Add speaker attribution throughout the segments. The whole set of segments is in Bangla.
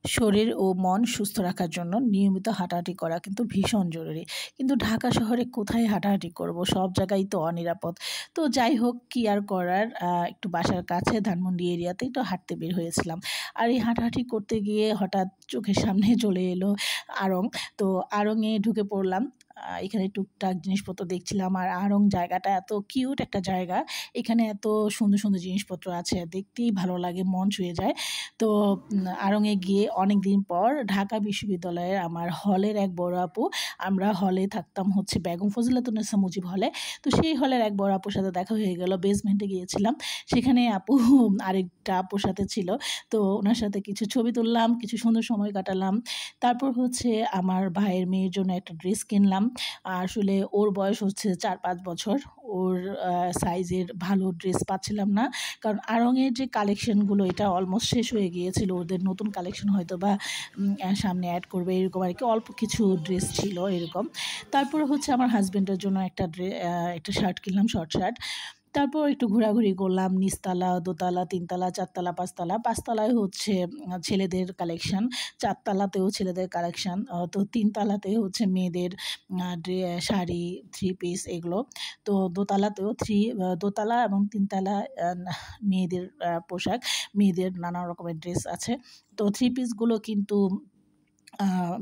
Speaker 1: শরীর ও মন সুস্থ রাখার জন্য নিয়মিত হাঁটাহাঁটি করা কিন্তু ভীষণ জরুরি। কিন্তু ঢাকা শহরে কোথায় হাঁটাহাঁটি করব? সব জায়গায় তো অনিরাপদ। তো যাই হোক, কি আর করার, একটু বাসার কাছে ধানমন্ডি এরিয়াতেই তো হাঁটতে বের হয়েছিলাম। আর এই হাঁটাহাঁটি করতে গিয়ে হঠাৎ চোখের সামনে চলে এলো আড়ং। তো আড়ংয়ে ঢুকে পড়লাম। এখানে টুকটাক জিনিসপত্র দেখছিলাম। আর আড়ং জায়গাটা এত কিউট একটা জায়গা। এখানে এত সুন্দর সুন্দর জিনিসপত্র আছে, দেখতেই ভালো লাগে, মন ছুঁয়ে যায়। তো আড়ংয়ে গিয়ে অনেক দিন পর ঢাকা বিশ্ববিদ্যালয়ের আমার হলের এক বড় আপু, আমরা হলে থাকতাম হচ্ছে বেগম ফজিলাতুন্নেছা মুজিব হলে। তো সেই হলের এক বড় আপুর সাথে দেখা হয়ে গেল। বেসমেন্টে গিয়েছিলাম, সেখানে আপু আরেকটা আপুর সাথে ছিল। তো ওনার সাথে কিছু ছবি তুললাম, কিছু সুন্দর সময় কাটালাম। তারপর হচ্ছে আমার ভাইয়ের মেয়ের জন্য একটা ড্রেস কিনলাম। আসলে ওর বয়স হচ্ছে ৪-৫ বছর। ওর সাইজের ভালো ড্রেস পাচ্ছিলাম না, কারণ আড়ংয়ের যে কালেকশনগুলো এটা অলমোস্ট শেষ হয়ে গিয়েছিল। ওদের নতুন কালেকশন হয়তো বা সামনে অ্যাড করবে, এরকম আর কি। অল্প কিছু ড্রেস ছিল এরকম। তারপরে হচ্ছে আমার হাজব্যান্ডের জন্য একটা শার্ট কিনলাম, শর্ট শার্ট। তারপর একটু ঘোরাঘুরি করলাম, নিচতলা, দোতলা, তিনতলা, চারতলা, পাঁচতলা। পাঁচতলায় হচ্ছে ছেলেদের কালেকশন, চারতলাতেও ছেলেদের কালেকশন, তো তিনতলাতে হচ্ছে মেয়েদের শাড়ি, থ্রি পিস এগুলো। তো দোতলাতেও দোতলা এবং তিনতলা মেয়েদের পোশাক, মেয়েদের নানা রকমের ড্রেস আছে। তো থ্রি পিসগুলো কিন্তু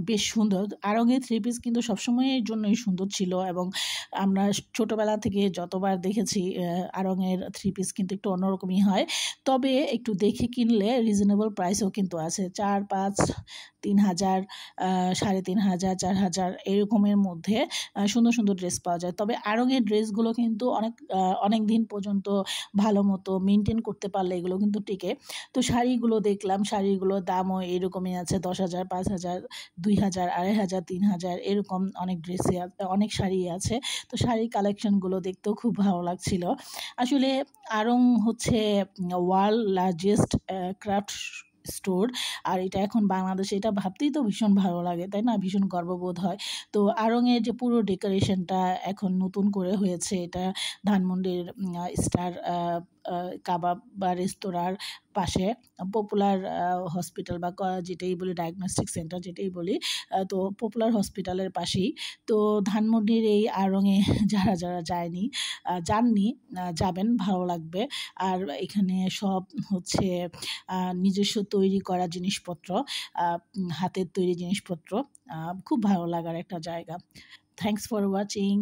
Speaker 1: বেশ সুন্দর। আড়ংয়ের থ্রি পিস কিন্তু সবসময়ের জন্যই সুন্দর ছিল, এবং আমরা ছোটোবেলা থেকে যতবার দেখেছি আড়ংয়ের থ্রি পিস কিন্তু একটু অন্যরকমই হয়। তবে একটু দেখে কিনলে রিজনেবল প্রাইসও কিন্তু আছে, 4-5, 3,000, 3,500, 4,000 এরকমের মধ্যে সুন্দর সুন্দর ড্রেস পাওয়া যায়। তবে আড়ংয়ের ড্রেসগুলো কিন্তু অনেক দিন পর্যন্ত ভালো মতো মেনটেন করতে পারলে এগুলো কিন্তু টিকে। তো শাড়িগুলো দেখলাম, শাড়িগুলোর দামও এরকমই আছে, 10,000, 5,000, 2,000, 2,500, 3,000 এরকম অনেক অনেক শাড়ি আছে। তো শাড়ির কালেকশনগুলো দেখতেও খুব ভালো লাগছিল। আসলে আড়ং হচ্ছে ওয়ার্ল্ড লার্জেস্ট ক্রাফট স্টোর, আর এটা এখন বাংলাদেশে, এটা ভাবতেই তো ভীষণ ভালো লাগে, তাই না? ভীষণ গর্ববোধ হয়। তো আড়ংয়ের যে পুরো ডেকোরেশনটা এখন নতুন করে হয়েছে, এটা ধানমন্ডির স্টার কাবাব বা রেস্তোরাঁর পাশে, পপুলার হসপিটাল বা যেটাই বলি, ডায়াগনস্টিক সেন্টার যেটাই বলি, তো পপুলার হসপিটালের পাশেই। তো ধানমন্ডির এই আড়ংয়ে যারা যারা যাননি, যাবেন, ভালো লাগবে। আর এখানে সব হচ্ছে নিজস্ব তৈরি করা জিনিসপত্র, হাতের তৈরি জিনিসপত্র, খুব ভালো লাগার একটা জায়গা। Thanks for watching.